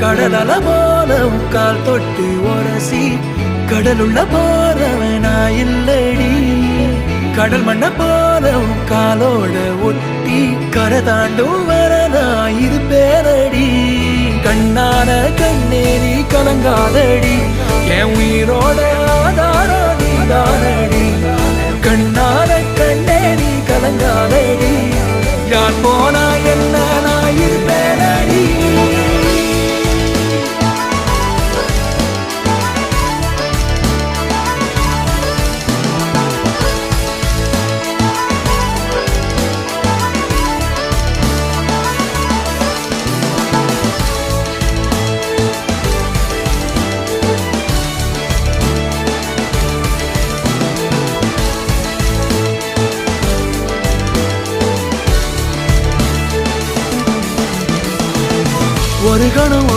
கடலல போல கால் தொட்டு உரசி கடலுள்ள போறவனா இல்லடி கடல் மண்ண போல காலோட ஒட்டி கரை தாண்டும் வரனா இருப்பேனடி கண்ணான கண்ணே நீ கலங்காதடி என் உயிரோட ஆதாரம் நீதானடி கண்ணான கண்ணே நீ கலங்காதடி யார் போனா என்ன நான் இருப்பேனடி ஒரு கணம்